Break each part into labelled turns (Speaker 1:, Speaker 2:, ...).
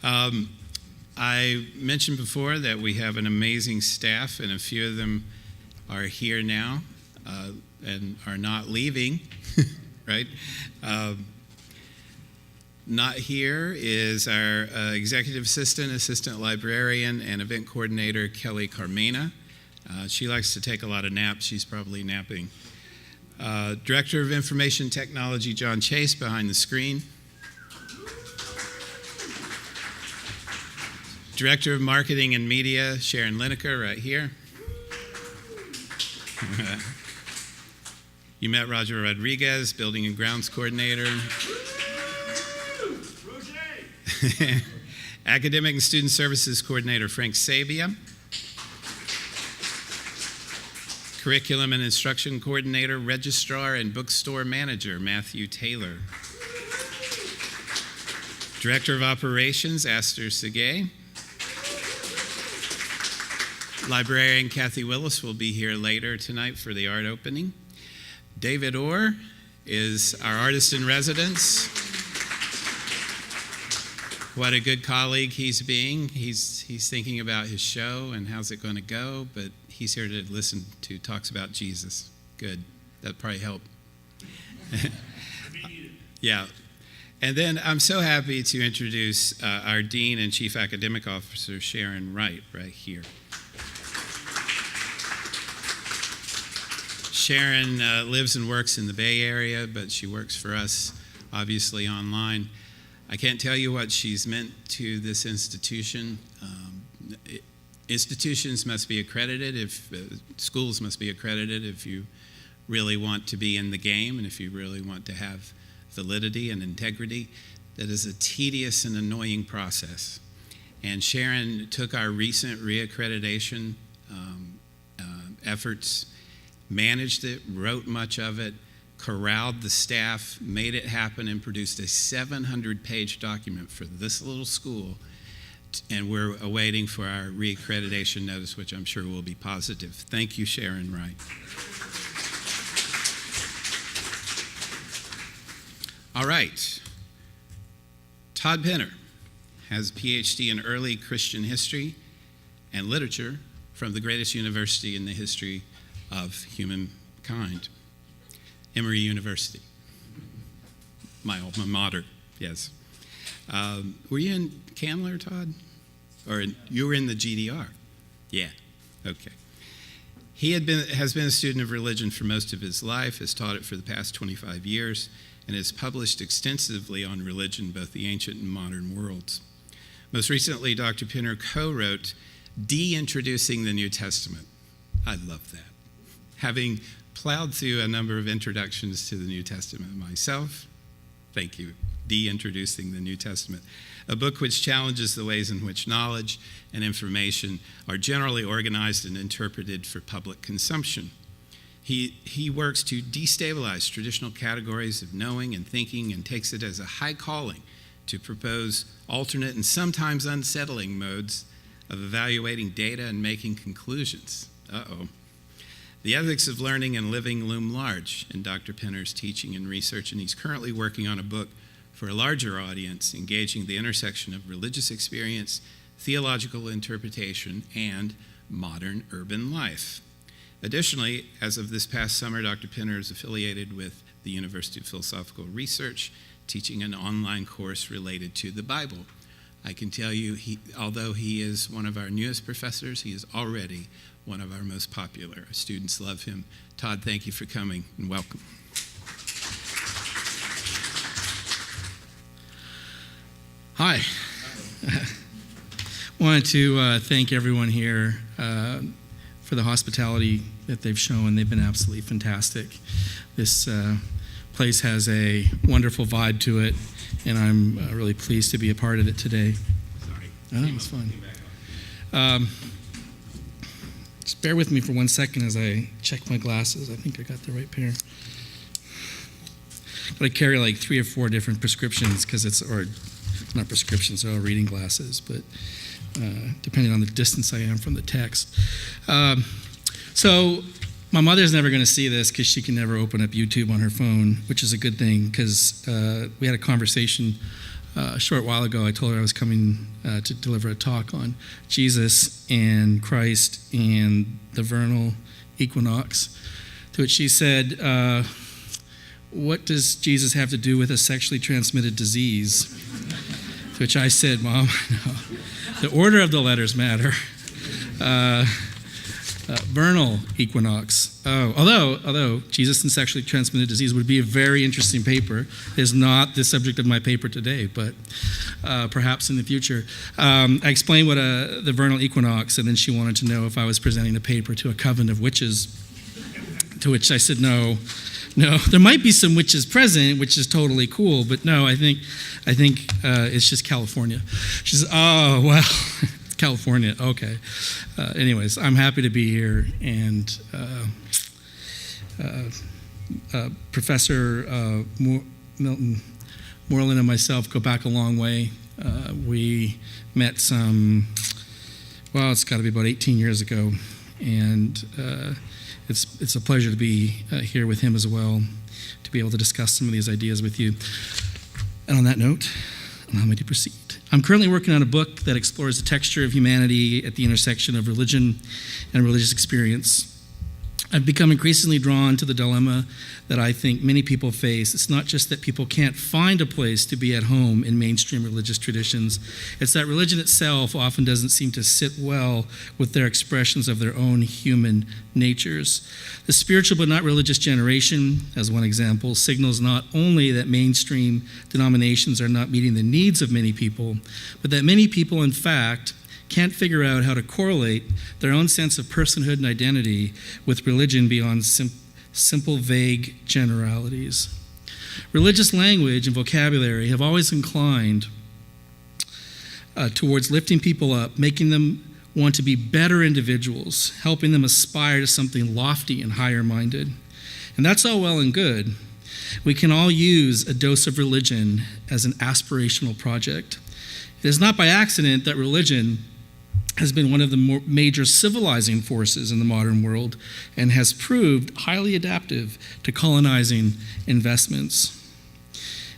Speaker 1: I mentioned before that we have an amazing staff, and a few of them are here now and are not leaving, right? Not here is our executive assistant librarian, and event coordinator, Kelly Carmena. She likes to take a lot of naps. She's probably napping. Director of Information Technology, John Chase, behind the screen. Director of Marketing and Media, Sharon Lineker, right here. You met Roger Rodriguez, Building and Grounds Coordinator. Academic and Student Services Coordinator, Frank Sabia. Curriculum and Instruction Coordinator, Registrar and Bookstore Manager, Matthew Taylor. Director of Operations, Aster Segay. Librarian Kathy Willis will be here later tonight for the art opening. David Orr is our artist in residence. What a good colleague he's being. He's thinking about his show and how's it going to go, but he's here to listen to talks about Jesus. Good. That'd probably help. Yeah. And then I'm so happy to introduce our Dean and Chief Academic Officer, Sharon Wright, right here. Sharon lives and works in the Bay Area, but she works for us, obviously, online. I can't tell you what she's meant to this institution. Institutions must be accredited, schools must be accredited if you really want to be in the game and if you really want to have validity and integrity. That is a tedious and annoying process. And Sharon took our recent reaccreditation efforts, managed it, wrote much of it, corralled the staff, made it happen, and produced a 700-page document for this little school. And we're awaiting for our reaccreditation notice, which I'm sure will be positive. Thank you, Sharon Wright. All right. Todd Penner has a PhD in early Christian history and literature from the greatest university in the history of humankind, Emory University, my alma mater, yes. Were you in Candler, Todd? Or you were in the GDR? Yeah, okay. He has been a student of religion for most of his life, has taught it for the past 25 years, and has published extensively on religion, both the ancient and modern worlds. Most recently, Dr. Penner co-wrote De-Introducing the New Testament. I love that. Having plowed through a number of introductions to the New Testament myself, thank you, De-Introducing the New Testament, a book which challenges the ways in which knowledge and information are generally organized and interpreted for public consumption. He works to destabilize traditional categories of knowing and thinking and takes it as a high calling to propose alternate and sometimes unsettling modes of evaluating data and making conclusions. The ethics of learning and living loom large in Dr. Penner's teaching and research, and he's currently working on a book for a larger audience, engaging the intersection of religious experience, theological interpretation, and modern urban life. Additionally, as of this past summer, Dr. Penner is affiliated with the University of Philosophical Research, teaching an online course related to the Bible. I can tell you, although he is one of our newest professors, he is already one of our most popular. Our students love him. Todd, thank you for coming and welcome.
Speaker 2: Hi. Wanted to thank everyone here for the hospitality that they've shown. They've been absolutely fantastic. This place has a wonderful vibe to it, and I'm really pleased to be a part of it today.
Speaker 1: Sorry.
Speaker 2: Oh, it's fun. Just bear with me for 1 second as I check my glasses. I think I got the right pair. But I carry like 3 or 4 different prescriptions or not prescriptions, they're all reading glasses, but depending on the distance I am from the text. So my mother's never going to see this because she can never open up YouTube on her phone, which is a good thing because we had a conversation A short while ago, I told her I was coming to deliver a talk on Jesus and Christ and the vernal equinox, to which she said, what does Jesus have to do with a sexually transmitted disease? To which I said, Mom, no, the order of the letters matter. Vernal equinox. Oh, although Jesus and sexually transmitted disease would be a very interesting paper. It is not the subject of my paper today, but perhaps in the future. I explained what the vernal equinox, and then she wanted to know if I was presenting a paper to a coven of witches, to which I said no. There might be some witches present, which is totally cool, but no, I think it's just California. She says, oh, well, California, okay. Anyways, I'm happy to be here, and Professor Milton Moreland and myself go back a long way. We met it's got to be about 18 years ago, and it's a pleasure to be here with him as well, to be able to discuss some of these ideas with you. And on that note, allow me to proceed. I'm currently working on a book that explores the texture of humanity at the intersection of religion and religious experience. I've become increasingly drawn to the dilemma that I think many people face. It's not just that people can't find a place to be at home in mainstream religious traditions. It's that religion itself often doesn't seem to sit well with their expressions of their own human natures. The spiritual but not religious generation, as one example, signals not only that mainstream denominations are not meeting the needs of many people, but that many people, in fact, can't figure out how to correlate their own sense of personhood and identity with religion beyond simple, vague generalities. Religious language and vocabulary have always inclined towards lifting people up, making them want to be better individuals, helping them aspire to something lofty and higher-minded. And that's all well and good. We can all use a dose of religion as an aspirational project. It is not by accident that religion has been one of the major civilizing forces in the modern world and has proved highly adaptive to colonizing investments.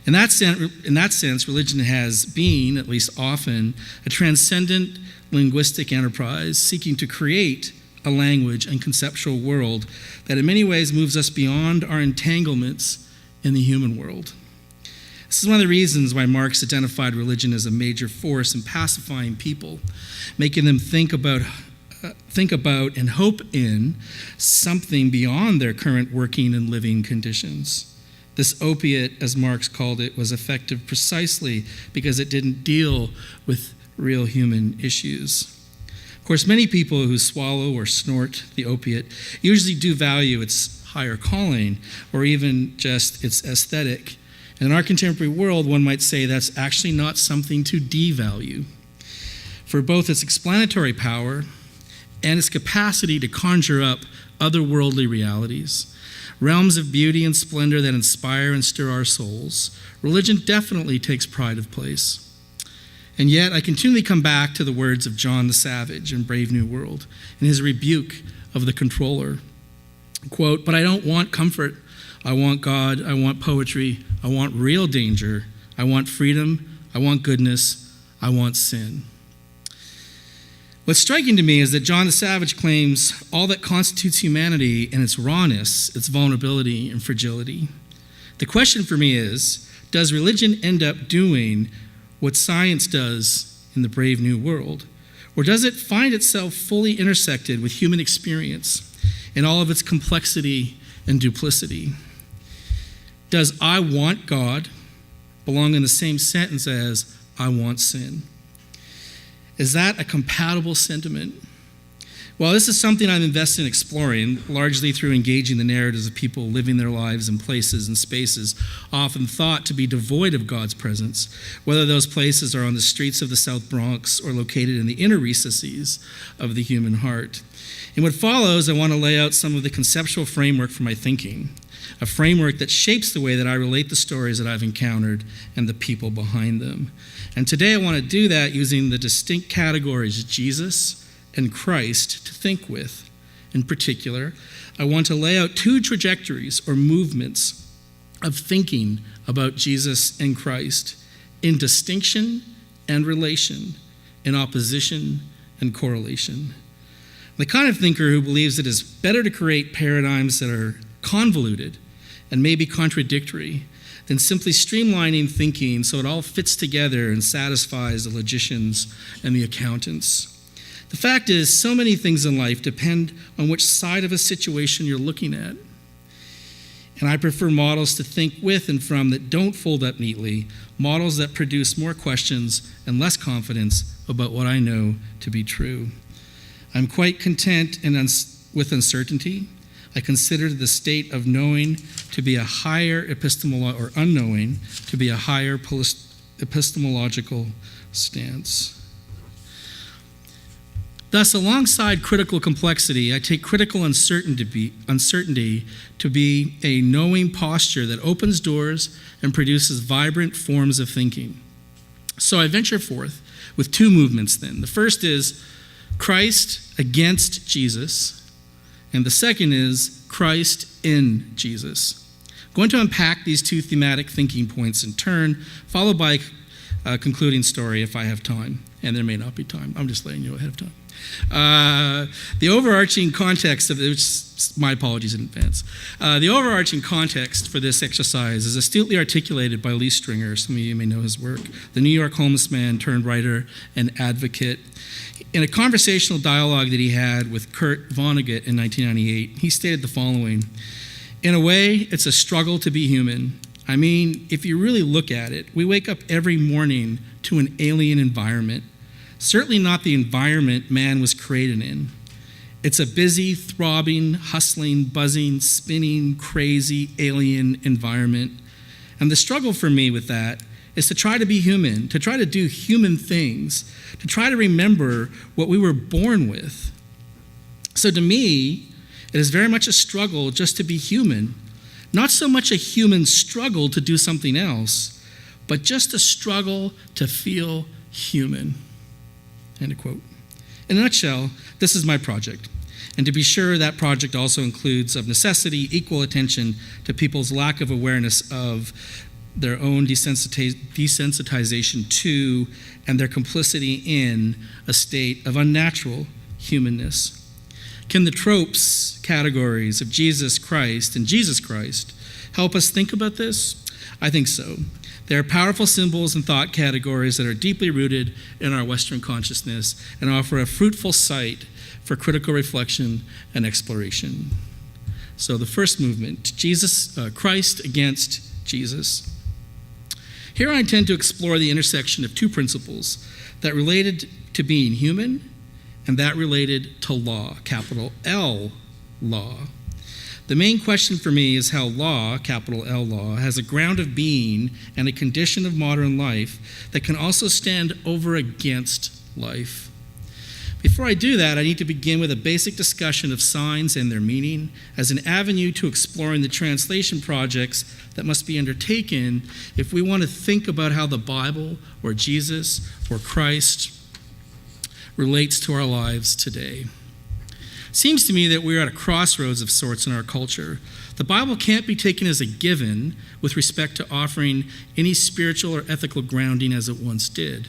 Speaker 2: In that sense, religion has been, at least often, a transcendent linguistic enterprise seeking to create a language and conceptual world that in many ways moves us beyond our entanglements in the human world. This is one of the reasons why Marx identified religion as a major force in pacifying people, making them think about and hope in something beyond their current working and living conditions. This opiate, as Marx called it, was effective precisely because it didn't deal with real human issues. Of course, many people who swallow or snort the opiate usually do value its higher calling or even just its aesthetic. And in our contemporary world, one might say that's actually not something to devalue. For both its explanatory power and its capacity to conjure up otherworldly realities, realms of beauty and splendor that inspire and stir our souls, religion definitely takes pride of place. And yet, I continually come back to the words of John the Savage in Brave New World and his rebuke of the controller. Quote, "But I don't want comfort. I want God, I want poetry, I want real danger, I want freedom, I want goodness, I want sin." What's striking to me is that John the Savage claims all that constitutes humanity in its rawness, its vulnerability, and fragility. The question for me is, does religion end up doing what science does in the Brave New World? Or does it find itself fully intersected with human experience in all of its complexity and duplicity? Does "I want God" belong in the same sentence as "I want sin"? Is that a compatible sentiment? Well, this is something I'm invested in exploring, largely through engaging the narratives of people living their lives in places and spaces often thought to be devoid of God's presence, whether those places are on the streets of the South Bronx or located in the inner recesses of the human heart. In what follows, I want to lay out some of the conceptual framework for my thinking, a framework that shapes the way that I relate the stories that I've encountered and the people behind them. And today I want to do that using the distinct categories Jesus and Christ to think with. In particular, I want to lay out two trajectories or movements of thinking about Jesus and Christ in distinction and relation, in opposition and correlation. The kind of thinker who believes it is better to create paradigms that are convoluted and maybe contradictory than simply streamlining thinking so it all fits together and satisfies the logicians and the accountants. The fact is, so many things in life depend on which side of a situation you're looking at. And I prefer models to think with and from that don't fold up neatly, models that produce more questions and less confidence about what I know to be true. I'm quite content with uncertainty. I consider the state of knowing to be a higher or unknowing to be a higher epistemological stance. Thus, alongside critical complexity, I take critical uncertainty to be a knowing posture that opens doors and produces vibrant forms of thinking. So I venture forth with two movements then. The first is Christ against Jesus, and the second is Christ in Jesus. I'm going to unpack these two thematic thinking points in turn, followed by a concluding story if I have time, and there may not be time. I'm just letting you know ahead of time. The overarching context of this, my apologies in advance. The overarching context for this exercise is astutely articulated by Lee Stringer. Some of you may know his work, the New York homeless man turned writer and advocate. In a conversational dialogue that he had with Kurt Vonnegut in 1998, he stated the following: "In a way, it's a struggle to be human. I mean, if you really look at it, we wake up every morning to an alien environment. Certainly not the environment man was created in. It's a busy, throbbing, hustling, buzzing, spinning, crazy, alien environment. And the struggle for me with that is to try to be human, to try to do human things, to try to remember what we were born with. So to me, it is very much a struggle just to be human, not so much a human struggle to do something else, but just a struggle to feel human." End of quote. In a nutshell, this is my project. And to be sure, that project also includes, of necessity, equal attention to people's lack of awareness of their own desensitization to and their complicity in a state of unnatural humanness. Can the tropes, categories of Jesus Christ and Jesus Christ help us think about this? I think so. They are powerful symbols and thought categories that are deeply rooted in our Western consciousness and offer a fruitful site for critical reflection and exploration. So the first movement, Christ against Jesus. Here I intend to explore the intersection of two principles that related to being human and that related to law, capital L, law. The main question for me is how law, capital L law, has a ground of being and a condition of modern life that can also stand over against life. Before I do that, I need to begin with a basic discussion of signs and their meaning as an avenue to exploring the translation projects that must be undertaken if we want to think about how the Bible or Jesus or Christ relates to our lives today. Seems to me that we're at a crossroads of sorts in our culture. The Bible can't be taken as a given with respect to offering any spiritual or ethical grounding as it once did.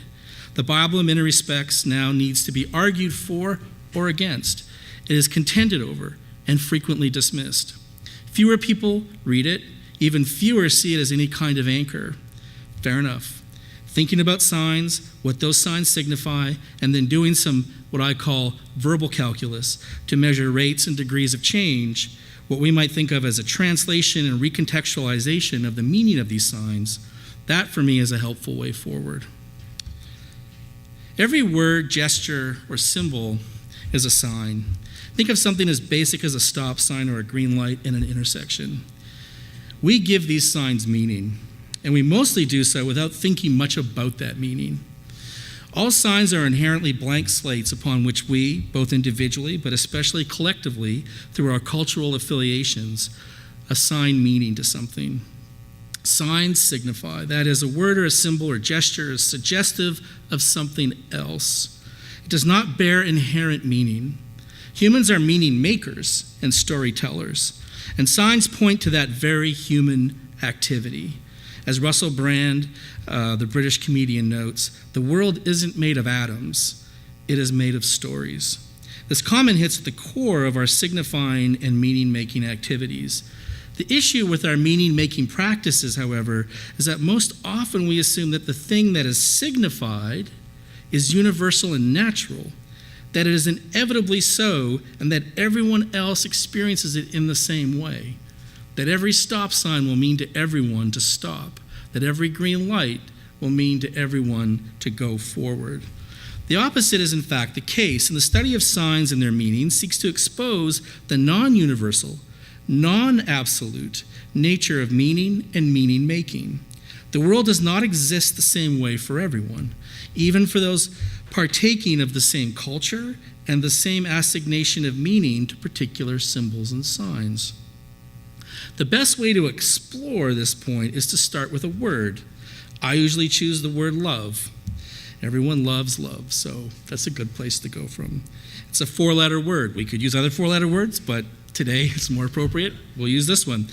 Speaker 2: The Bible, in many respects, now needs to be argued for or against. It is contended over and frequently dismissed. Fewer people read it, even fewer see it as any kind of anchor. Fair enough. Thinking about signs, what those signs signify, and then doing some what I call verbal calculus to measure rates and degrees of change, what we might think of as a translation and recontextualization of the meaning of these signs, that for me is a helpful way forward. Every word, gesture, or symbol is a sign. Think of something as basic as a stop sign or a green light in an intersection. We give these signs meaning, and we mostly do so without thinking much about that meaning. All signs are inherently blank slates upon which we, both individually but especially collectively through our cultural affiliations, assign meaning to something. Signs signify, that is, a word or a symbol or gesture is suggestive of something else. It does not bear inherent meaning. Humans are meaning makers and storytellers, and signs point to that very human activity. As Russell Brand, the British comedian, notes, the world isn't made of atoms, it is made of stories. This comment hits at the core of our signifying and meaning-making activities. The issue with our meaning-making practices, however, is that most often we assume that the thing that is signified is universal and natural, that it is inevitably so, and that everyone else experiences it in the same way, that every stop sign will mean to everyone to stop, that every green light will mean to everyone to go forward. The opposite is in fact the case, and the study of signs and their meaning seeks to expose the non-universal, non-absolute nature of meaning and meaning-making. The world does not exist the same way for everyone, even for those partaking of the same culture and the same assignation of meaning to particular symbols and signs. The best way to explore this point is to start with a word. I usually choose the word love. Everyone loves love, so that's a good place to go from. It's a four-letter word. We could use other four-letter words, but today it's more appropriate. We'll use this one.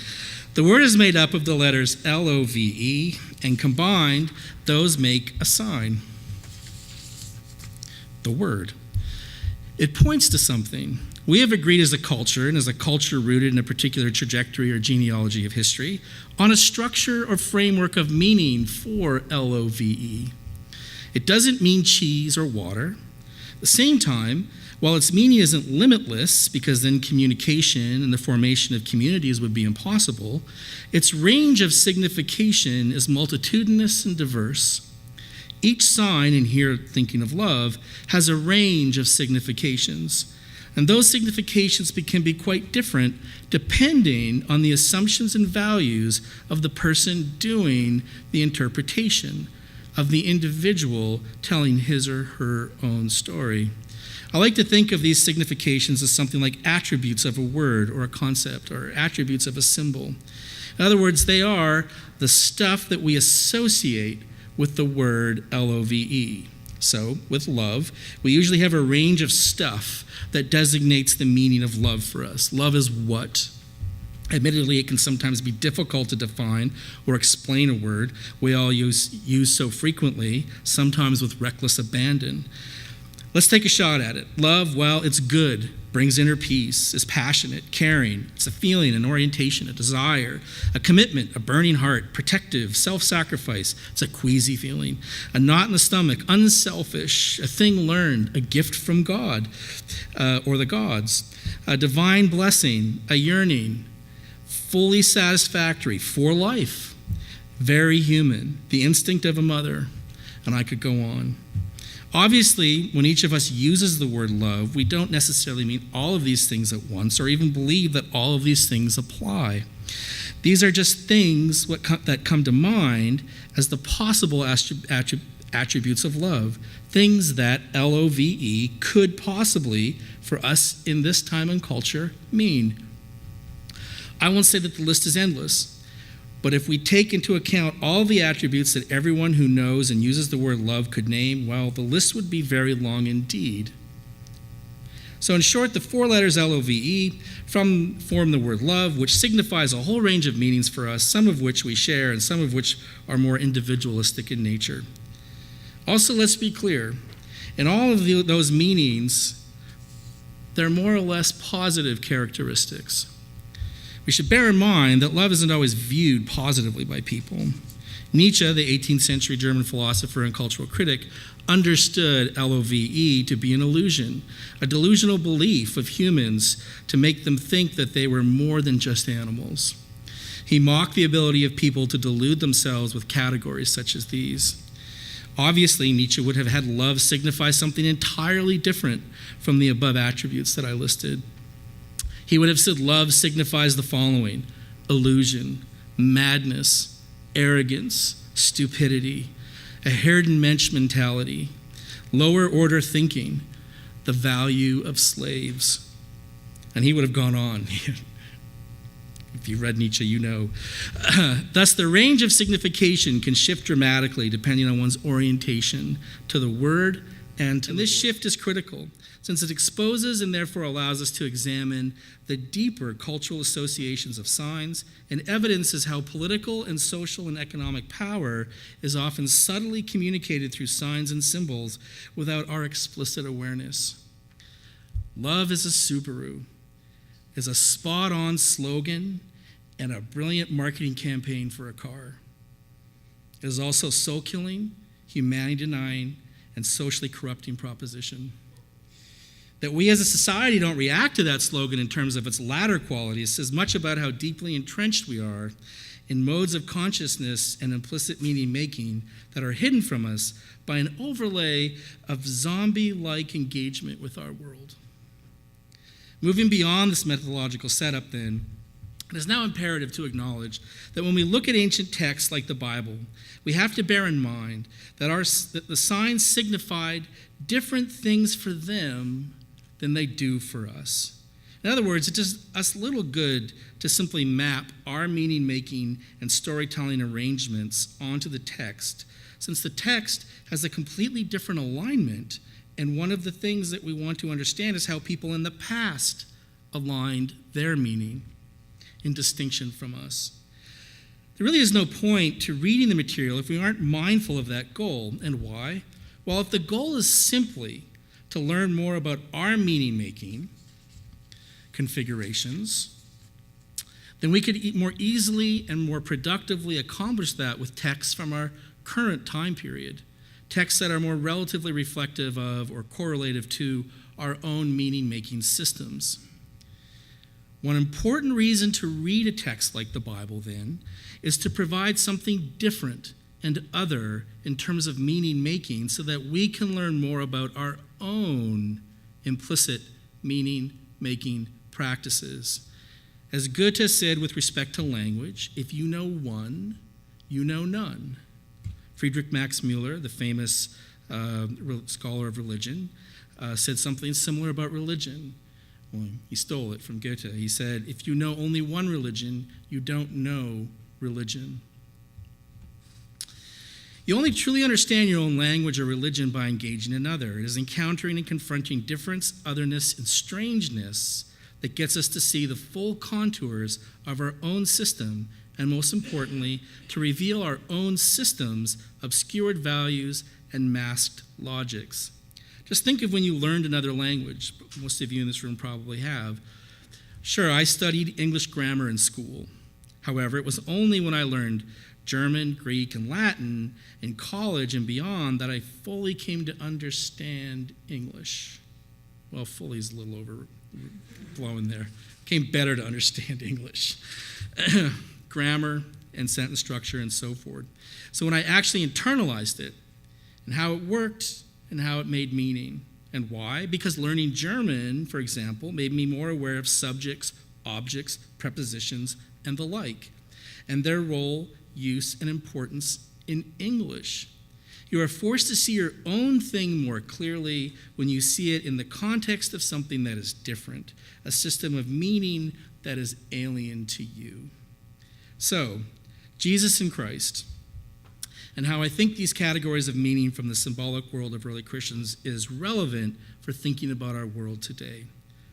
Speaker 2: The word is made up of the letters L-O-V-E, and combined, those make a sign. The word. It points to something. We have agreed as a culture, and as a culture rooted in a particular trajectory or genealogy of history, on a structure or framework of meaning for L-O-V-E. It doesn't mean cheese or water. At the same time, while its meaning isn't limitless, because then communication and the formation of communities would be impossible, its range of signification is multitudinous and diverse. Each sign, and here thinking of love, has a range of significations. And those significations can be quite different depending on the assumptions and values of the person doing the interpretation, of the individual telling his or her own story. I like to think of these significations as something like attributes of a word or a concept, or attributes of a symbol. In other words, they are the stuff that we associate with the word L-O-V-E. So, with love, we usually have a range of stuff that designates the meaning of love for us. Love is what? Admittedly, it can sometimes be difficult to define or explain a word we all use so frequently, sometimes with reckless abandon. Let's take a shot at it. Love, well, it's good, brings inner peace, is passionate, caring. It's a feeling, an orientation, a desire, a commitment, a burning heart, protective, self-sacrifice. It's a queasy feeling, a knot in the stomach, unselfish, a thing learned, a gift from God or the gods, a divine blessing, a yearning, fully satisfactory for life, very human, the instinct of a mother, and I could go on. Obviously, when each of us uses the word love, we don't necessarily mean all of these things at once or even believe that all of these things apply. These are just things that come to mind as the possible attributes of love, things that L-O-V-E could possibly, for us in this time and culture, mean. I won't say that the list is endless, but if we take into account all the attributes that everyone who knows and uses the word love could name, well, the list would be very long indeed. So in short, the four letters L-O-V-E form the word love, which signifies a whole range of meanings for us, some of which we share and some of which are more individualistic in nature. Also, let's be clear, in all of those meanings, they're more or less positive characteristics. We should bear in mind that love isn't always viewed positively by people. Nietzsche, the 18th century German philosopher and cultural critic, understood L-O-V-E to be an illusion, a delusional belief of humans to make them think that they were more than just animals. He mocked the ability of people to delude themselves with categories such as these. Obviously, Nietzsche would have had love signify something entirely different from the above attributes that I listed. He would have said love signifies the following: illusion, madness, arrogance, stupidity, a Herden Mensch mentality, lower order thinking, the value of slaves. And he would have gone on. If you've read Nietzsche, you know. Thus, the range of signification can shift dramatically depending on one's orientation to the word And this shift is critical, since it exposes and therefore allows us to examine the deeper cultural associations of signs and evidences how political and social and economic power is often subtly communicated through signs and symbols without our explicit awareness. Love is a Subaru is a spot-on slogan and a brilliant marketing campaign for a car. It is also soul-killing, humanity-denying, and socially corrupting proposition. That we as a society don't react to that slogan in terms of its latter qualities says much about how deeply entrenched we are in modes of consciousness and implicit meaning-making that are hidden from us by an overlay of zombie-like engagement with our world. Moving beyond this methodological setup, then, it is now imperative to acknowledge that when we look at ancient texts like the Bible, we have to bear in mind that the signs signified different things for them than they do for us. In other words, it does us little good to simply map our meaning-making and storytelling arrangements onto the text, since the text has a completely different alignment, and one of the things that we want to understand is how people in the past aligned their meaning in distinction from us. There really is no point to reading the material if we aren't mindful of that goal. And why? Well, if the goal is simply to learn more about our meaning-making configurations, then we could more easily and more productively accomplish that with texts from our current time period, texts that are more relatively reflective of or correlative to our own meaning-making systems. One important reason to read a text like the Bible, then, is to provide something different and other in terms of meaning-making so that we can learn more about our own implicit meaning-making practices. As Goethe said with respect to language, if you know one, you know none. Friedrich Max Müller, the famous scholar of religion, said something similar about religion. Well, he stole it from Goethe. He said, if you know only one religion, you don't know religion. You only truly understand your own language or religion by engaging another. It is encountering and confronting difference, otherness, and strangeness that gets us to see the full contours of our own system, and most importantly, to reveal our own system's obscured values and masked logics. Just think of when you learned another language. Most of you in this room probably have. Sure, I studied English grammar in school. However, it was only when I learned German, Greek, and Latin in college and beyond that I fully came to understand English. Well, fully is a little overblown there. Came better to understand English. Grammar and sentence structure and so forth. So when I actually internalized it and how it worked and how it made meaning. And why? Because learning German, for example, made me more aware of subjects, objects, prepositions, and the like, and their role, use, and importance in English. You are forced to see your own thing more clearly when you see it in the context of something that is different, a system of meaning that is alien to you. So, Jesus and Christ, and how I think these categories of meaning from the symbolic world of early Christians is relevant for thinking about our world today.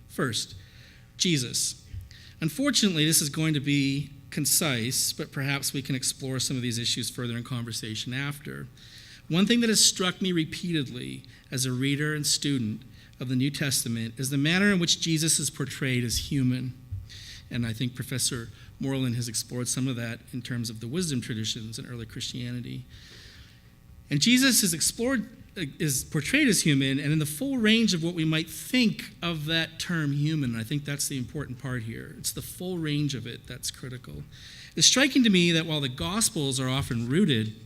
Speaker 2: First, Jesus. Unfortunately, this is going to be concise, but perhaps we can explore some of these issues further in conversation after. One thing that has struck me repeatedly as a reader and student of the New Testament is the manner in which Jesus is portrayed as human. And I think Professor Moreland has explored some of that in terms of the wisdom traditions in early Christianity. And Jesus is portrayed as human and in the full range of what we might think of that term human. I think that's the important part here. It's the full range of it that's critical. It's striking to me that while the Gospels are often noted,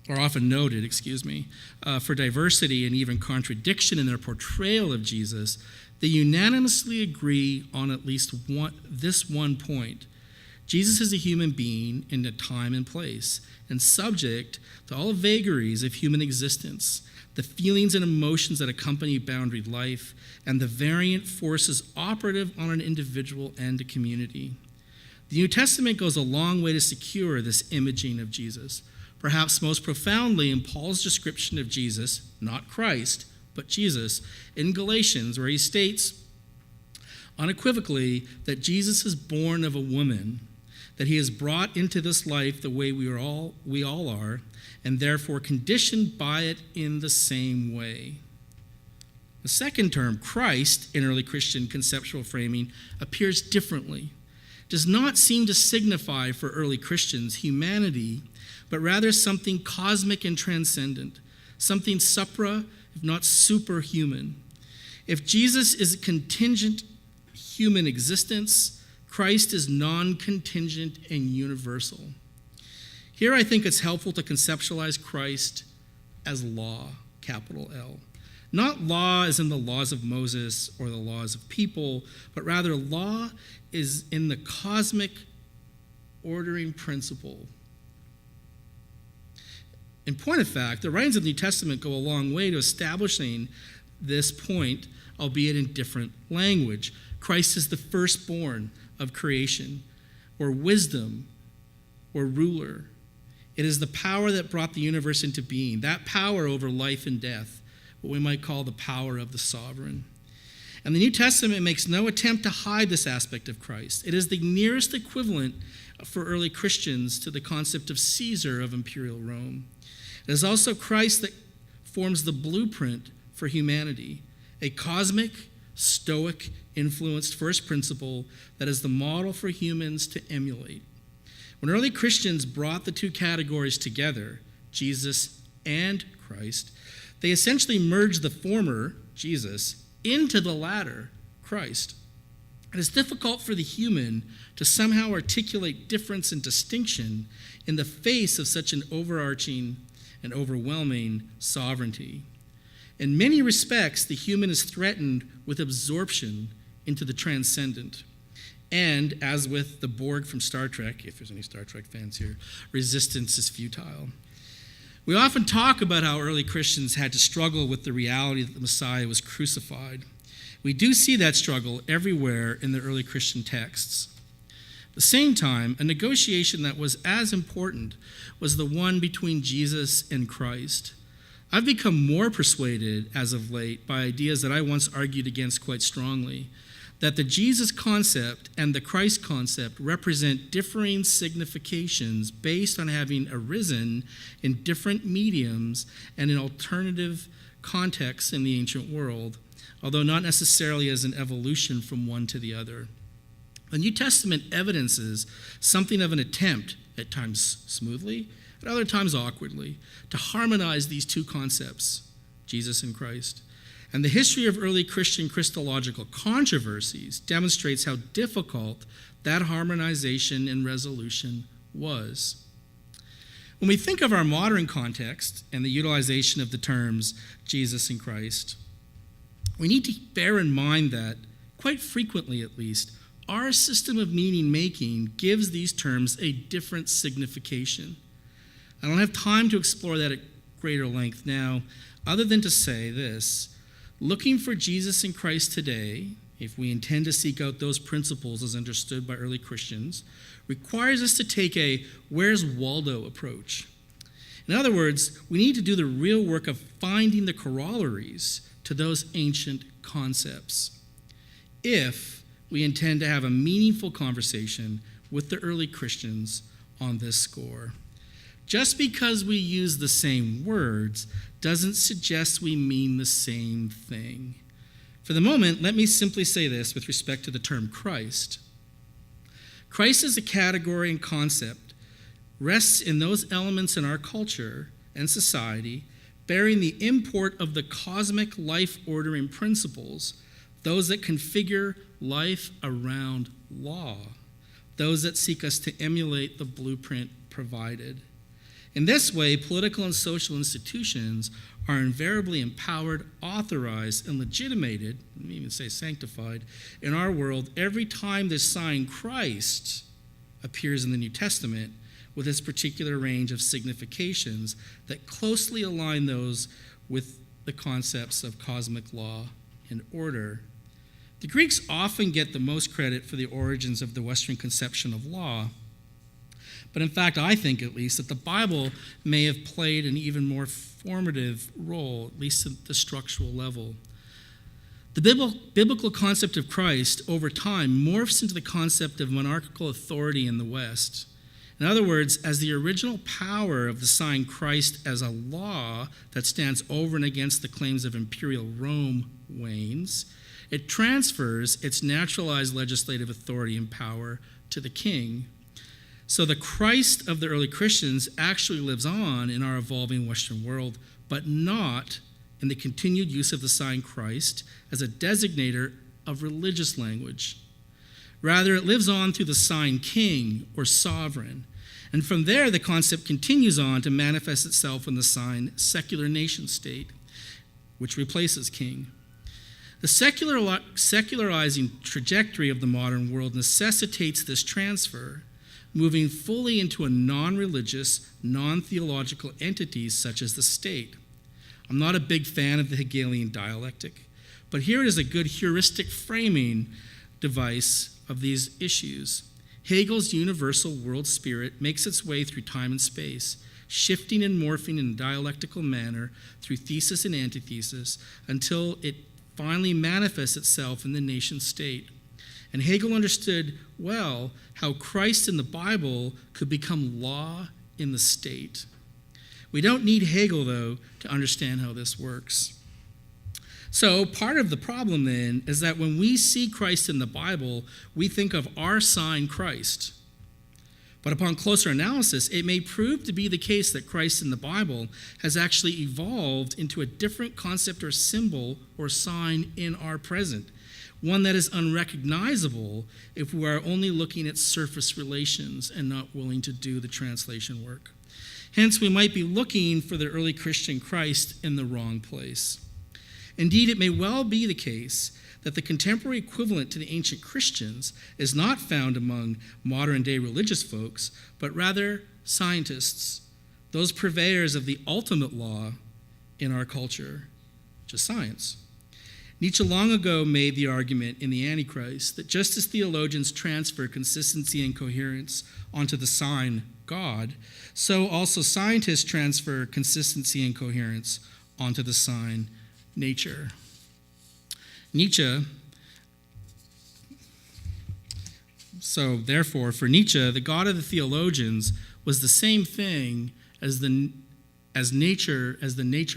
Speaker 2: for diversity and even contradiction in their portrayal of Jesus, they unanimously agree on at least this one point. Jesus is a human being in a time and place, and subject to all vagaries of human existence, the feelings and emotions that accompany boundaried life, and the variant forces operative on an individual and a community. The New Testament goes a long way to secure this imaging of Jesus. perhaps most profoundly in Paul's description of Jesus, not Christ, but Jesus, in Galatians, where he states unequivocally that Jesus is born of a woman, that he is brought into this life the way we all are, and therefore conditioned by it in the same way. The second term, Christ, in early Christian conceptual framing, appears differently. It does not seem to signify for early Christians humanity, but rather something cosmic and transcendent, something supra, if not superhuman. If Jesus is a contingent human existence, Christ is non-contingent and universal. Here I think it's helpful to conceptualize Christ as law, capital L. Not law as in the laws of Moses or the laws of people, but rather law is in the cosmic ordering principle. In point of fact, the writings of the New Testament go a long way to establishing this point, albeit in different language. Christ is the firstborn of creation, or wisdom, or ruler. It is the power that brought the universe into being, that power over life and death, what we might call the power of the sovereign. And the New Testament makes no attempt to hide this aspect of Christ. It is the nearest equivalent for early Christians to the concept of Caesar of imperial Rome. It is also Christ that forms the blueprint for humanity, a cosmic, stoic, influenced first principle that is the model for humans to emulate. When early Christians brought the two categories together, Jesus and Christ, they essentially merged the former, Jesus, into the latter, Christ. It is difficult for the human to somehow articulate difference and distinction in the face of such an overarching and overwhelming sovereignty. In many respects, the human is threatened with absorption into the transcendent. And, as with the Borg from Star Trek, if there's any Star Trek fans here, resistance is futile. We often talk about how early Christians had to struggle with the reality that the Messiah was crucified. We do see that struggle everywhere in the early Christian texts. At the same time, a negotiation that was as important was the one between Jesus and Christ. I've become more persuaded as of late by ideas that I once argued against quite strongly, that the Jesus concept and the Christ concept represent differing significations based on having arisen in different mediums and in alternative contexts in the ancient world, although not necessarily as an evolution from one to the other. The New Testament evidences something of an attempt, at times smoothly, at other times awkwardly, to harmonize these two concepts, Jesus and Christ. And the history of early Christian Christological controversies demonstrates how difficult that harmonization and resolution was. When we think of our modern context and the utilization of the terms Jesus and Christ, we need to bear in mind that, quite frequently at least, our system of meaning-making gives these terms a different signification. I don't have time to explore that at greater length now, other than to say this. Looking for Jesus and Christ today, if we intend to seek out those principles as understood by early Christians, requires us to take a "where's Waldo" approach. In other words, we need to do the real work of finding the corollaries to those ancient concepts if we intend to have a meaningful conversation with the early Christians on this score. Just because we use the same words doesn't suggest we mean the same thing. For the moment, let me simply say this with respect to the term Christ. Christ as a category and concept rests in those elements in our culture and society bearing the import of the cosmic life-ordering principles, those that configure life around law, those that seek us to emulate the blueprint provided. In this way, political and social institutions are invariably empowered, authorized, and legitimated, let me even say sanctified, in our world every time the sign Christ appears in the New Testament with its particular range of significations that closely align those with the concepts of cosmic law and order. The Greeks often get the most credit for the origins of the Western conception of law, But in fact, I think at least that the Bible may have played an even more formative role, at least at the structural level. The biblical concept of Christ over time morphs into the concept of monarchical authority in the West. In other words, as the original power of the sign Christ as a law that stands over and against the claims of imperial Rome wanes, it transfers its naturalized legislative authority and power to the king. So the Christ of the early Christians actually lives on in our evolving Western world, but not in the continued use of the sign Christ as a designator of religious language. Rather, it lives on through the sign king or sovereign. And from there, the concept continues on to manifest itself in the sign secular nation state, which replaces king. The secularizing trajectory of the modern world necessitates this transfer, moving fully into a non-religious, non-theological entities such as the state. I'm not a big fan of the Hegelian dialectic, but here is a good heuristic framing device of these issues. Hegel's universal world spirit makes its way through time and space, shifting and morphing in a dialectical manner through thesis and antithesis until it finally manifests itself in the nation state. And Hegel understood well how Christ in the Bible could become law in the state. We don't need Hegel, though, to understand how this works. So part of the problem, then, is that when we see Christ in the Bible, we think of our sign Christ. But upon closer analysis, it may prove to be the case that Christ in the Bible has actually evolved into a different concept or symbol or sign in our present, one that is unrecognizable if we are only looking at surface relations and not willing to do the translation work. Hence, we might be looking for the early Christian Christ in the wrong place. Indeed, it may well be the case that the contemporary equivalent to the ancient Christians is not found among modern-day religious folks, but rather scientists, those purveyors of the ultimate law in our culture, which is science. Nietzsche long ago made the argument in The Antichrist that just as theologians transfer consistency and coherence onto the sign God, so also scientists transfer consistency and coherence onto the sign nature. So therefore, for Nietzsche, the God of the theologians was the same thing as the nature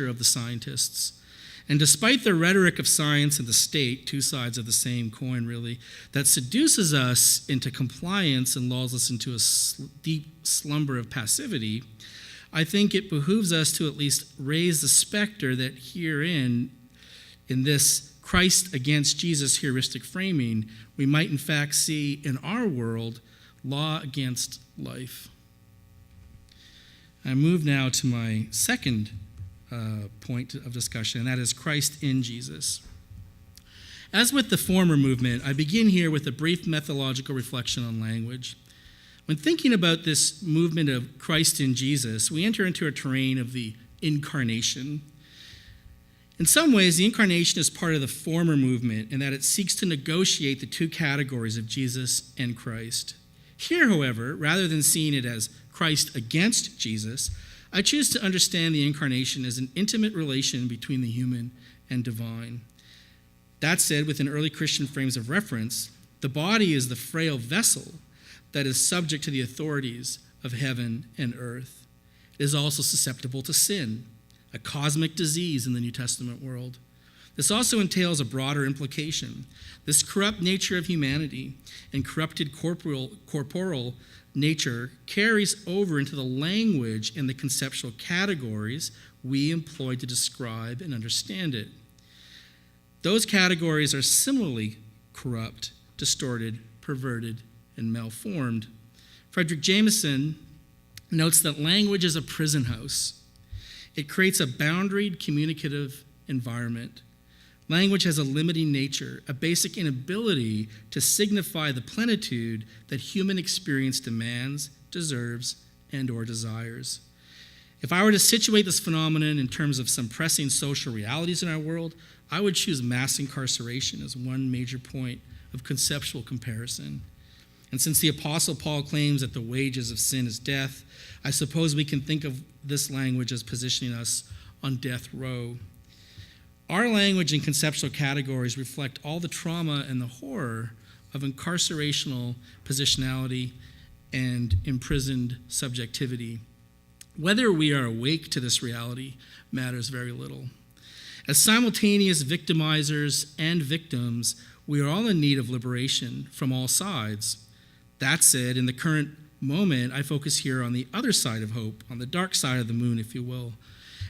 Speaker 2: of the scientists. And despite the rhetoric of science and the state, two sides of the same coin really, that seduces us into compliance and lulls us into a deep slumber of passivity, I think it behooves us to at least raise the specter that herein, in this Christ against Jesus heuristic framing, we might in fact see in our world law against life. I move now to my second point of discussion, and that is Christ in Jesus. As with the former movement, I begin here with a brief methodological reflection on language. When thinking about this movement of Christ in Jesus, we enter into a terrain of the incarnation. In some ways, the incarnation is part of the former movement in that it seeks to negotiate the two categories of Jesus and Christ. Here, however, rather than seeing it as Christ against Jesus, I choose to understand the incarnation as an intimate relation between the human and divine. That said, within early Christian frames of reference, the body is the frail vessel that is subject to the authorities of heaven and earth. It is also susceptible to sin, a cosmic disease in the New Testament world. This also entails a broader implication. This corrupt nature of humanity and corrupted corporal nature carries over into the language and the conceptual categories we employ to describe and understand it. Those categories are similarly corrupt, distorted, perverted, and malformed. Frederick Jameson notes that language is a prison house. It creates a boundaried communicative environment. Language has a limiting nature, a basic inability to signify the plenitude that human experience demands, deserves, and or desires. If I were to situate this phenomenon in terms of some pressing social realities in our world, I would choose mass incarceration as one major point of conceptual comparison. And since the Apostle Paul claims that the wages of sin is death, I suppose we can think of this language as positioning us on death row. Our language and conceptual categories reflect all the trauma and the horror of incarcerational positionality and imprisoned subjectivity. Whether we are awake to this reality matters very little. As simultaneous victimizers and victims, we are all in need of liberation from all sides. That said, in the current moment, I focus here on the other side of hope, on the dark side of the moon, if you will.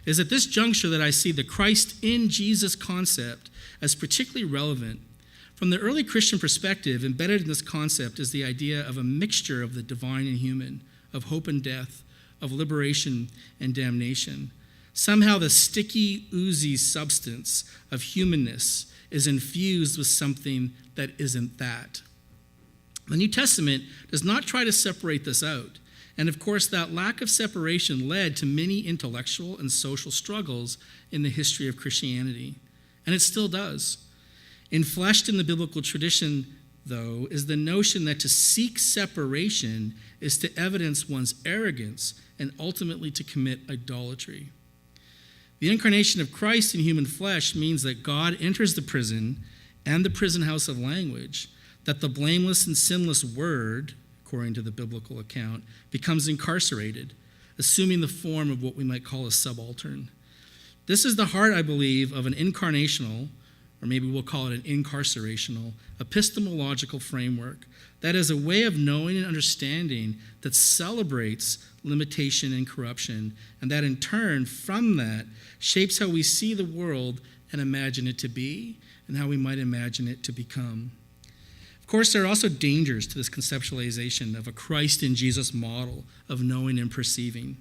Speaker 2: It is at this juncture that I see the Christ in Jesus concept as particularly relevant. From the early Christian perspective, embedded in this concept is the idea of a mixture of the divine and human, of hope and death, of liberation and damnation. Somehow the sticky, oozy substance of humanness is infused with something that isn't that. The New Testament does not try to separate this out. And of course, that lack of separation led to many intellectual and social struggles in the history of Christianity. And it still does. Enfleshed in the biblical tradition, though, is the notion that to seek separation is to evidence one's arrogance and ultimately to commit idolatry. The incarnation of Christ in human flesh means that God enters the prison and the prison house of language, that the blameless and sinless Word, according to the biblical account, becomes incarcerated, assuming the form of what we might call a subaltern. This is the heart, I believe, of an incarnational, or maybe we'll call it an incarcerational, epistemological framework. That is a way of knowing and understanding that celebrates limitation and corruption, and that in turn, from that, shapes how we see the world and imagine it to be, and how we might imagine it to become. Of course, there are also dangers to this conceptualization of a Christ in Jesus model of knowing and perceiving.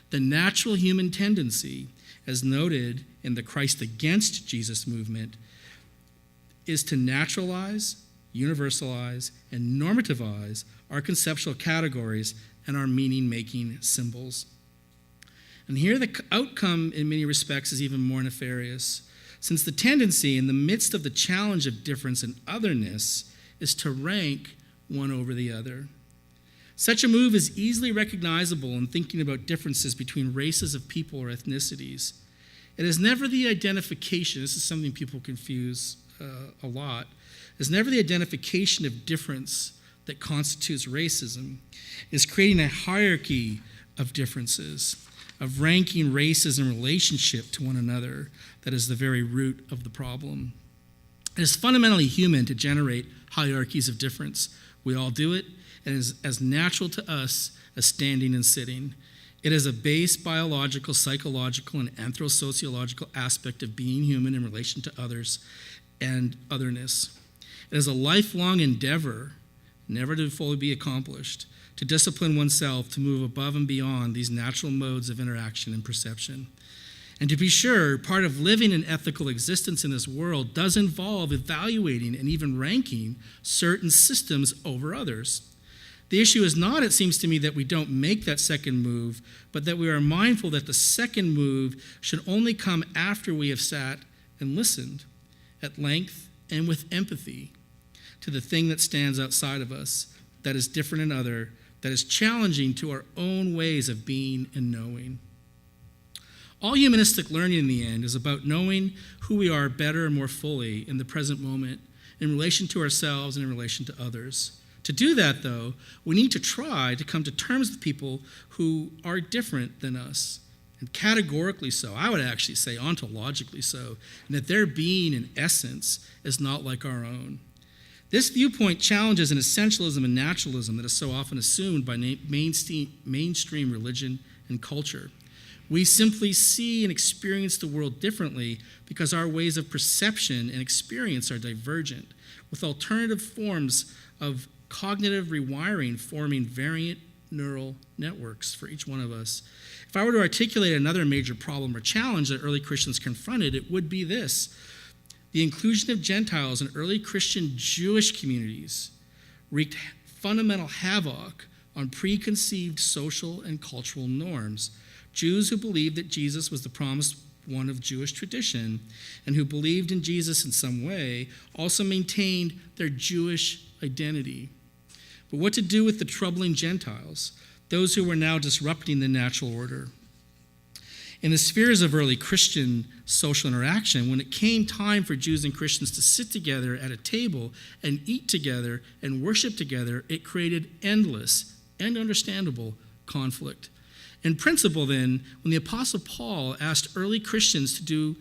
Speaker 2: The natural human tendency, as noted in the Christ against Jesus movement, is to naturalize, universalize, and normativize our conceptual categories and our meaning-making symbols. And here the outcome in many respects is even more nefarious, since the tendency in the midst of the challenge of difference and otherness is to rank one over the other. Such a move is easily recognizable in thinking about differences between races of people or ethnicities. It is never the identification, this is something people confuse a lot, is never the identification of difference that constitutes racism. It's creating a hierarchy of differences, of ranking races in relationship to one another that is the very root of the problem. It is fundamentally human to generate hierarchies of difference. We all do it, and it is as natural to us as standing and sitting. It is a base biological, psychological, and anthro-sociological aspect of being human in relation to others and otherness. It is a lifelong endeavor, never to fully be accomplished, to discipline oneself to move above and beyond these natural modes of interaction and perception. And to be sure, part of living an ethical existence in this world does involve evaluating and even ranking certain systems over others. The issue is not, it seems to me, that we don't make that second move, but that we are mindful that the second move should only come after we have sat and listened at length and with empathy to the thing that stands outside of us, that is different and other, that is challenging to our own ways of being and knowing. All humanistic learning in the end is about knowing who we are better and more fully in the present moment in relation to ourselves and in relation to others. To do that, though, we need to try to come to terms with people who are different than us, and categorically so. I would actually say ontologically so, and that their being in essence is not like our own. This viewpoint challenges an essentialism and naturalism that is so often assumed by mainstream religion and culture. We simply see and experience the world differently because our ways of perception and experience are divergent, with alternative forms of cognitive rewiring forming variant neural networks for each one of us. If I were to articulate another major problem or challenge that early Christians confronted, it would be this. The inclusion of Gentiles in early Christian Jewish communities wreaked fundamental havoc on preconceived social and cultural norms. Jews who believed that Jesus was the promised one of Jewish tradition and who believed in Jesus in some way also maintained their Jewish identity. But what to do with the troubling Gentiles, those who were now disrupting the natural order? In the spheres of early Christian social interaction, when it came time for Jews and Christians to sit together at a table and eat together and worship together, it created endless and understandable conflict. In principle, then, when the Apostle Paul asked early Christians to do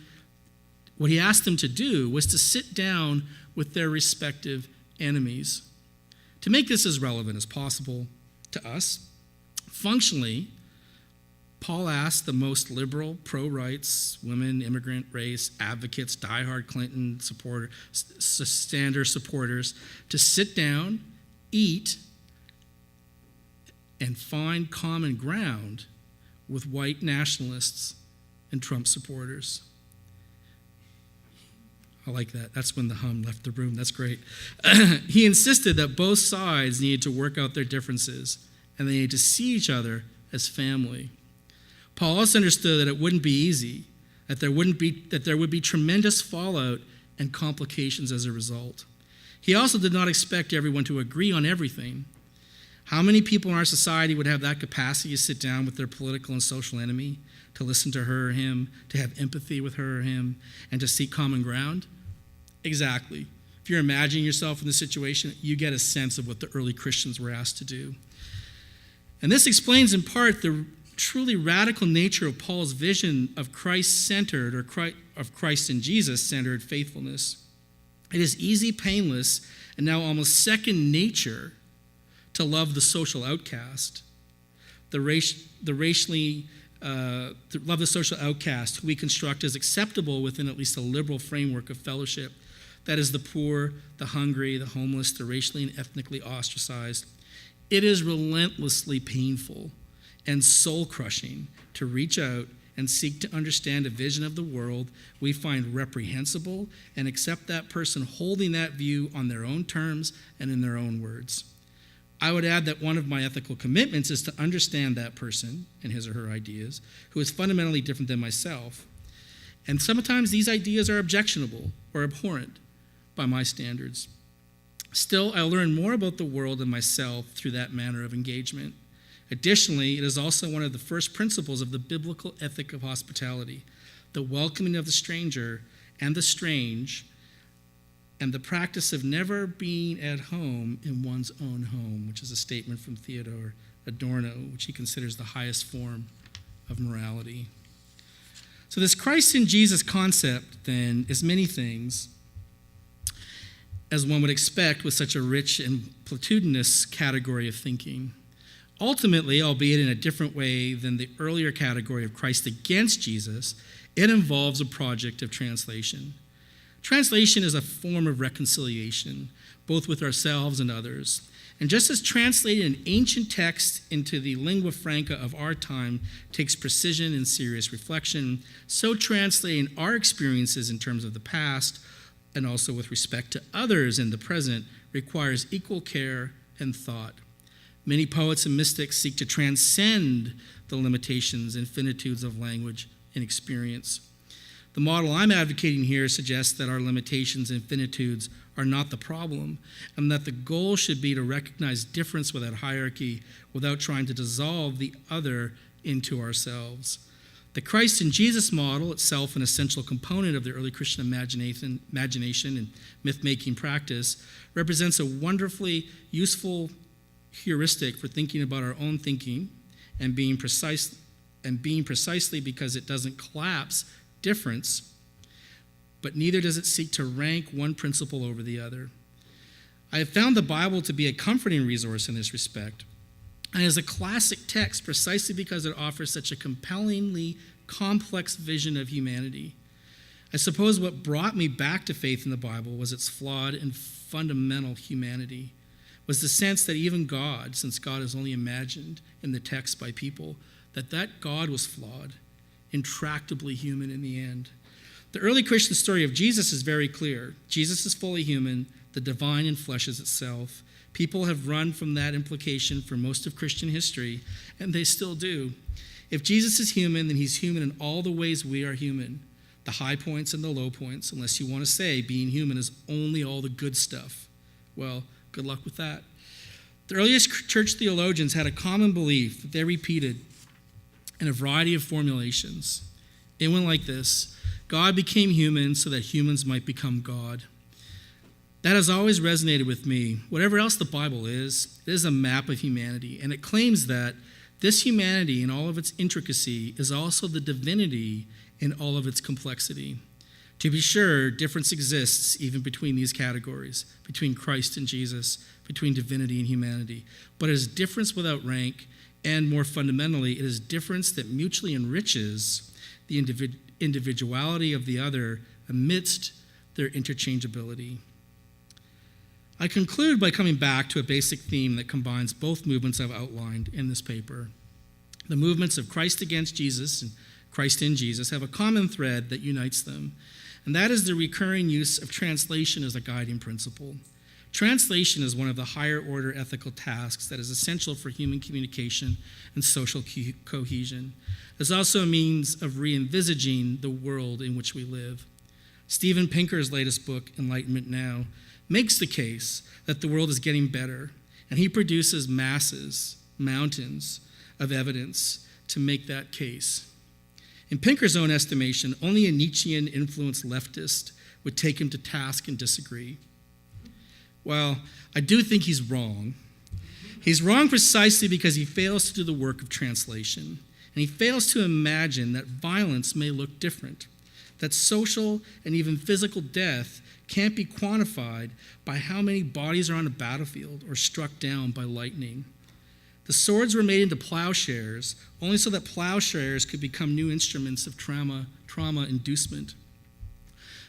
Speaker 2: what he asked them to do was to sit down with their respective enemies. To make this as relevant as possible to us, functionally, Paul asked the most liberal, pro-rights, women, immigrant race, advocates, diehard Clinton Sanders supporters to sit down, eat, and find common ground with white nationalists and Trump supporters. I like that. That's when the hum left the room. That's great. He insisted that both sides needed to work out their differences and they needed to see each other as family. Paul also understood that it wouldn't be easy, that there would be tremendous fallout and complications as a result. He also did not expect everyone to agree on everything. How many people in our society would have that capacity to sit down with their political and social enemy, to listen to her or him, to have empathy with her or him, and to seek common ground? Exactly. If you're imagining yourself in this situation, you get a sense of what the early Christians were asked to do. And this explains in part the truly radical nature of Paul's vision of Christ-centered, or of Christ and Jesus-centered faithfulness. It is easy, painless, and now almost second nature to love the social outcast, to love the social outcast who we construct as acceptable within at least a liberal framework of fellowship. That is the poor, the hungry, the homeless, the racially and ethnically ostracized. It is relentlessly painful and soul-crushing to reach out and seek to understand a vision of the world we find reprehensible and accept that person holding that view on their own terms and in their own words. I would add that one of my ethical commitments is to understand that person and his or her ideas, who is fundamentally different than myself. And sometimes these ideas are objectionable or abhorrent by my standards. Still, I learn more about the world and myself through that manner of engagement. Additionally, it is also one of the first principles of the biblical ethic of hospitality, the welcoming of the stranger and the strange, and the practice of never being at home in one's own home, which is a statement from Theodore Adorno, which he considers the highest form of morality. So this Christ in Jesus concept, then, is many things, as one would expect with such a rich and platitudinous category of thinking. Ultimately, albeit in a different way than the earlier category of Christ against Jesus, it involves a project of translation. Translation is a form of reconciliation, both with ourselves and others. And just as translating an ancient text into the lingua franca of our time takes precision and serious reflection, so translating our experiences in terms of the past and also with respect to others in the present requires equal care and thought. Many poets and mystics seek to transcend the limitations and finitudes of language and experience. The model I'm advocating here suggests that our limitations and finitudes are not the problem, and that the goal should be to recognize difference without hierarchy, without trying to dissolve the other into ourselves. The Christ in Jesus model, itself an essential component of the early Christian imagination and myth-making practice, represents a wonderfully useful heuristic for thinking about our own thinking and being precisely because it doesn't collapse difference, but neither does it seek to rank one principle over the other. I have found the Bible to be a comforting resource in this respect, and is a classic text precisely because it offers such a compellingly complex vision of humanity. I suppose what brought me back to faith in the Bible was its flawed and fundamental humanity, was the sense that even God, since God is only imagined in the text by people, that God was flawed, intractably human in the end. The early Christian story of Jesus is very clear. Jesus is fully human, the divine enfleshes itself. People have run from that implication for most of Christian history, and they still do. If Jesus is human, then he's human in all the ways we are human, the high points and the low points, unless you want to say being human is only all the good stuff. Well, good luck with that. The earliest church theologians had a common belief that they repeated in a variety of formulations. It went like this: God became human so that humans might become God. That has always resonated with me. Whatever else the Bible is, it is a map of humanity, and it claims that this humanity in all of its intricacy is also the divinity in all of its complexity. To be sure, difference exists even between these categories, between Christ and Jesus, between divinity and humanity. But it is difference without rank, and more fundamentally, it is difference that mutually enriches the individuality of the other amidst their interchangeability. I conclude by coming back to a basic theme that combines both movements I've outlined in this paper. The movements of Christ against Jesus and Christ in Jesus have a common thread that unites them, and that is the recurring use of translation as a guiding principle. Translation is one of the higher order ethical tasks that is essential for human communication and social cohesion. It's also a means of re-envisaging the world in which we live. Steven Pinker's latest book, Enlightenment Now, makes the case that the world is getting better, and he produces mountains of evidence to make that case. In Pinker's own estimation, only a Nietzschean-influenced leftist would take him to task and disagree. Well, I do think he's wrong. He's wrong precisely because he fails to do the work of translation, and he fails to imagine that violence may look different, that social and even physical death can't be quantified by how many bodies are on a battlefield or struck down by lightning. The swords were made into plowshares only so that plowshares could become new instruments of trauma inducement.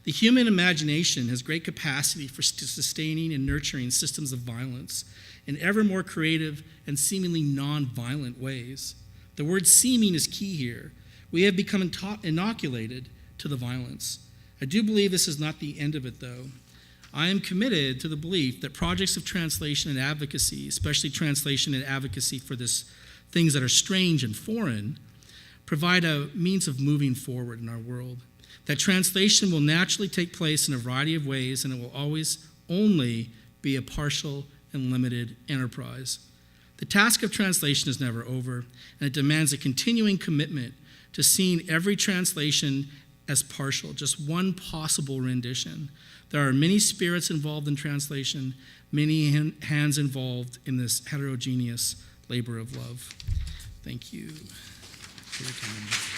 Speaker 2: The human imagination has great capacity for sustaining and nurturing systems of violence in ever more creative and seemingly non-violent ways. The word seeming is key here. We have become inoculated to the violence. I do believe this is not the end of it, though. I am committed to the belief that projects of translation and advocacy, especially translation and advocacy for things that are strange and foreign, provide a means of moving forward in our world. That translation will naturally take place in a variety of ways, and it will always only be a partial and limited enterprise. The task of translation is never over, and it demands a continuing commitment to seeing every translation as partial, just one possible rendition. There are many spirits involved in translation, many hands involved in this heterogeneous labor of love. Thank you for your time.